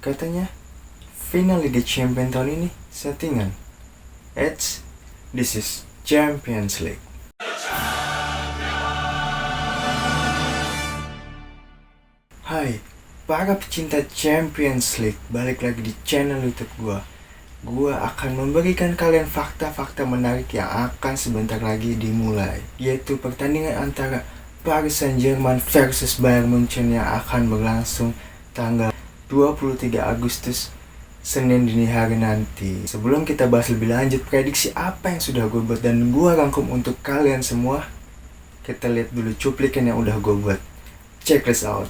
Katanya, final Liga Champions tahun ini settingan. This is Champions League. Hai, para pecinta Champions League, balik lagi di channel YouTube gua. Gua akan memberikan kalian fakta-fakta menarik yang akan sebentar lagi dimulai, yaitu pertandingan antara Paris Saint-Germain versus Bayern Munchen yang akan berlangsung tanggal 23 Agustus Senin dini hari nanti. Sebelum kita bahas lebih lanjut prediksi apa yang sudah gue buat dan gue rangkum untuk kalian semua, kita lihat dulu cuplikan yang udah gue buat. Check this out.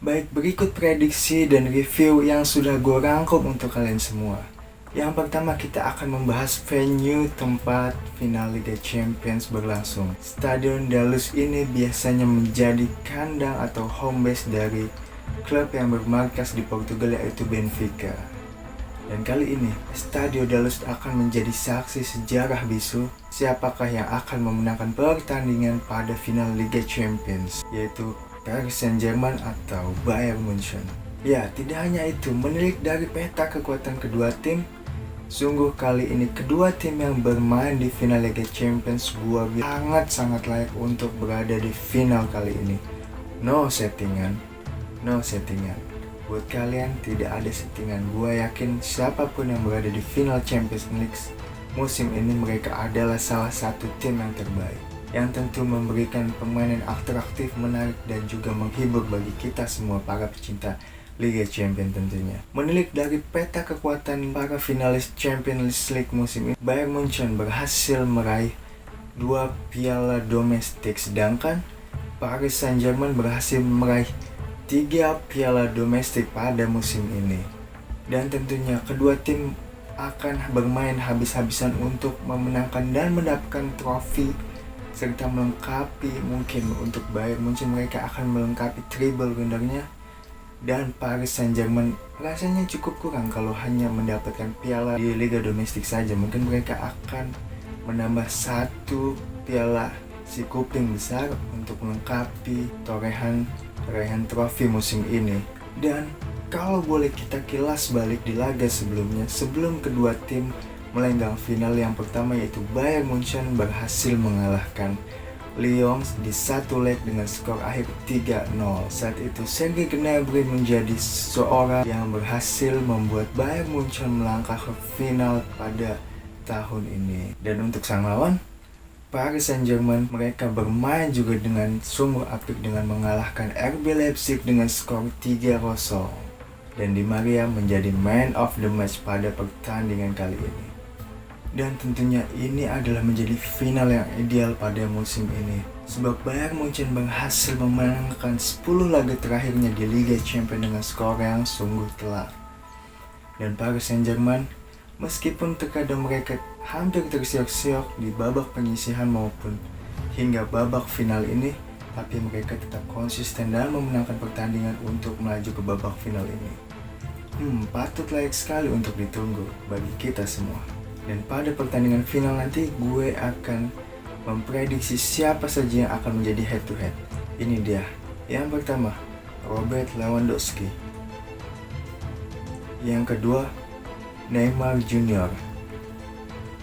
Baik, berikut prediksi dan review yang sudah gue rangkum untuk kalian semua. Yang pertama, kita akan membahas venue tempat final Liga Champions berlangsung. Stadion da Luz ini biasanya menjadi kandang atau home base dari klub yang bermarkas di Portugal, yaitu Benfica. Dan kali ini, Stadio da Luz akan menjadi saksi sejarah bisu siapakah yang akan memenangkan pertandingan pada final Liga Champions, yaitu Paris Saint-Germain atau Bayern Munchen. Ya, tidak hanya itu, menilik dari peta kekuatan kedua tim, sungguh kali ini kedua tim yang bermain di final Liga Champions gua sangat layak untuk berada di final kali ini. No settingan. Buat kalian tidak ada settingan. Gua yakin siapapun yang berada di final Champions League musim ini, mereka adalah salah satu tim yang terbaik, yang tentu memberikan permainan atraktif, menarik, dan juga menghibur bagi kita semua para pecinta Liga Champions tentunya. Menilik dari peta kekuatan para finalis Champions League musim ini, Bayern Munchen berhasil meraih 2 piala domestik, sedangkan Paris Saint-Germain berhasil meraih 3 piala domestik pada musim ini. Dan tentunya kedua tim akan bermain habis-habisan untuk memenangkan dan mendapatkan trofi, serta melengkapi, mungkin untuk Bayern Munchen mereka akan melengkapi treble winnernya, dan Paris Saint-Germain rasanya cukup kurang kalau hanya mendapatkan piala di Liga Domestik saja. Mungkin mereka akan menambah 1 piala si kuping besar untuk melengkapi torehan trofi musim ini. Dan kalau boleh kita kilas balik di laga sebelumnya, sebelum kedua tim melenggang final, yang pertama yaitu Bayern Munchen berhasil mengalahkan Lyon di 1 leg dengan skor akhir 3-0. Saat itu Serge Gnabry menjadi seorang yang berhasil membuat Bayern Munchen melangkah ke final pada tahun ini. Dan untuk sang lawan Paris Saint-Germain, mereka bermain juga dengan sungguh apik dengan mengalahkan RB Leipzig dengan skor 3-0. Dan Di Maria menjadi man of the match pada pertandingan kali ini. Dan tentunya ini adalah menjadi final yang ideal pada musim ini, sebab Bayern Munchen berhasil memenangkan 10 laga terakhirnya di Liga Champions dengan skor yang sungguh telak. Dan Paris Saint-Germain, meskipun terkadang mereka hampir tersiok-siok di babak penyisihan maupun hingga babak final ini, tapi mereka tetap konsisten dan memenangkan pertandingan untuk melaju ke babak final ini. Patut layak sekali untuk ditunggu bagi kita semua. Dan pada pertandingan final nanti gue akan memprediksi siapa saja yang akan menjadi head to head. Ini dia. Yang pertama, Robert Lewandowski. Yang kedua, Neymar Junior.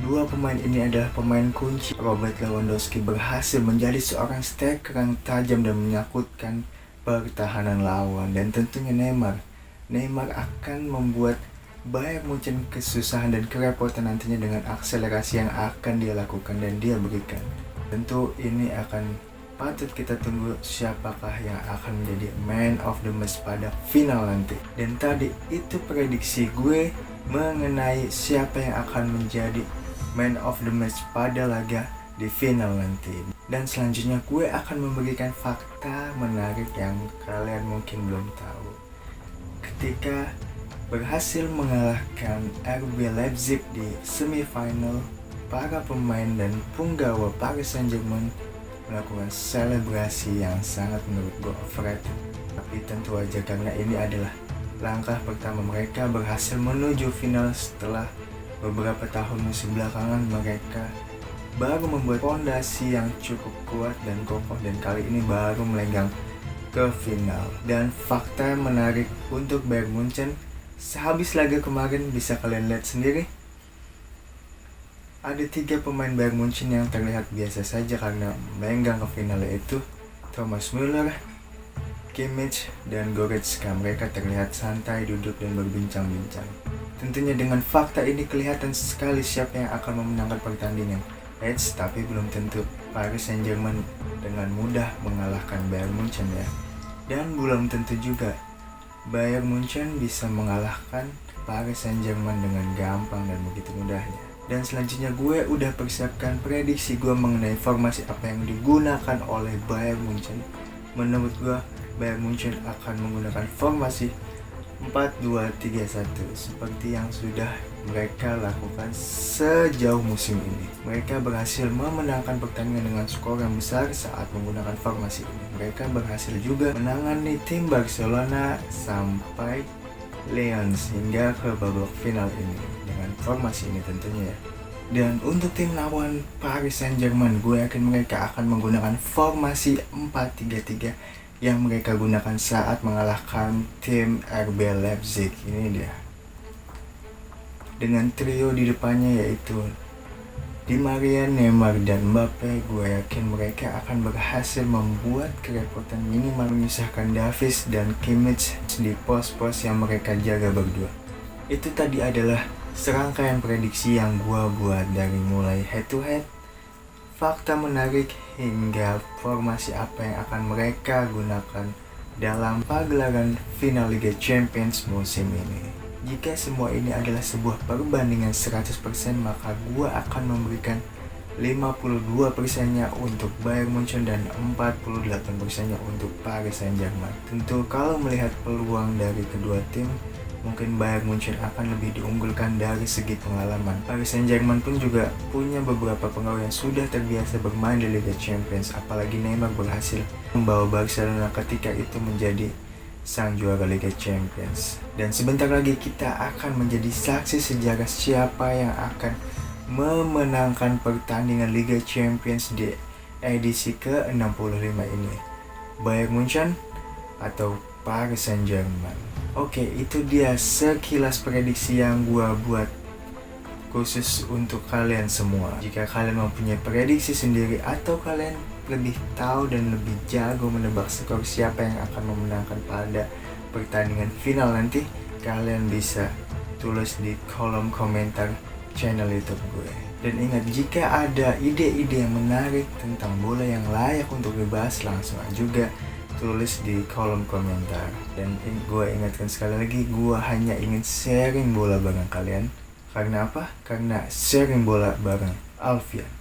Dua pemain ini adalah pemain kunci. Robert Lewandowski berhasil menjadi seorang striker yang tajam dan menyakutkan pertahanan lawan. Dan tentunya Neymar akan membuat Bayern Munchen kesusahan dan kerepotan nantinya dengan akselerasi yang akan dia lakukan dan dia berikan. Tentu ini akan patut kita tunggu siapakah yang akan menjadi man of the match pada final nanti. Dan tadi itu prediksi gue mengenai siapa yang akan menjadi man of the match pada laga di final nanti. Dan selanjutnya gue akan memberikan fakta menarik yang kalian mungkin belum tahu. Ketika berhasil mengalahkan RB Leipzig di semifinal, para pemain dan punggawa Paris Saint-Germain melakukan selebrasi yang sangat menurut gue overrated. Tapi tentu aja karena ini adalah langkah pertama mereka berhasil menuju final setelah beberapa tahun musim belakangan mereka baru membuat fondasi yang cukup kuat dan kokoh, dan kali ini baru melenggang ke final. Dan fakta menarik untuk Bayern Munchen, sehabis laga kemarin bisa kalian lihat sendiri, ada 3 pemain Bayern Munchen yang terlihat biasa saja karena melenggang ke final, yaitu Thomas Müller, Kimmich, dan Goretzka. Mereka terlihat santai duduk dan berbincang-bincang. Tentunya dengan fakta ini kelihatan sekali siapa yang akan memenangkan pertandingan. Tapi belum tentu. Paris Saint-Germain dengan mudah mengalahkan Bayern Munchen ya. Dan belum tentu juga Bayern Munchen bisa mengalahkan Paris Saint-Germain dengan gampang dan begitu mudahnya. Dan selanjutnya gue udah persiapkan prediksi gue mengenai formasi apa yang digunakan oleh Bayern Munchen menurut gue Bayern Munchen akan menggunakan formasi 4-2-3-1 seperti yang sudah mereka lakukan sejauh musim ini. Mereka berhasil memenangkan pertandingan dengan skor yang besar saat menggunakan formasi ini. Mereka berhasil juga menangani tim Barcelona sampai Lions hingga ke babak final ini dengan formasi ini tentunya ya. Dan untuk tim lawan Paris Saint-Germain, gue yakin mereka akan menggunakan formasi 4-3-3 yang mereka gunakan saat mengalahkan tim RB Leipzig. Ini dia. Dengan trio di depannya yaitu Di Maria, Neymar, dan Mbappe, gue yakin mereka akan berhasil membuat kerepotan minimal memisahkan Davies dan Kimmich di pos-pos yang mereka jaga berdua. Itu tadi adalah serangkaian prediksi yang gue buat dari mulai head to head, fakta menarik, hingga formasi apa yang akan mereka gunakan dalam pagelaran final Liga Champions musim ini. Jika semua ini adalah sebuah perbandingan 100%, maka gua akan memberikan 52%-nya untuk Bayern Munchen dan 48%-nya untuk Paris Saint-Germain. Tentu kalau melihat peluang dari kedua tim, mungkin Bayern Munchen akan lebih diunggulkan dari segi pengalaman. Paris Saint-Germain pun juga punya beberapa pengawal yang sudah terbiasa bermain di Liga Champions, apalagi Neymar berhasil membawa Barcelona ketika itu menjadi sang juara Liga Champions. Dan sebentar lagi kita akan menjadi saksi sejarah siapa yang akan memenangkan pertandingan Liga Champions di edisi ke-65 ini. Bayern Munchen atau Paris Saint-Germain. Oke, itu dia sekilas prediksi yang gua buat khusus untuk kalian semua. Jika kalian mempunyai prediksi sendiri atau kalian lebih tahu dan lebih jago menebak skor siapa yang akan memenangkan pada pertandingan final nanti, kalian bisa tulis di kolom komentar channel YouTube gue. Dan ingat, jika ada ide-ide yang menarik tentang bola yang layak untuk dibahas, langsung juga tulis di kolom komentar. Dan gue ingatkan sekali lagi, gue hanya ingin sharing bola bareng kalian. Karena apa? Karena sharing bola bareng Alfian.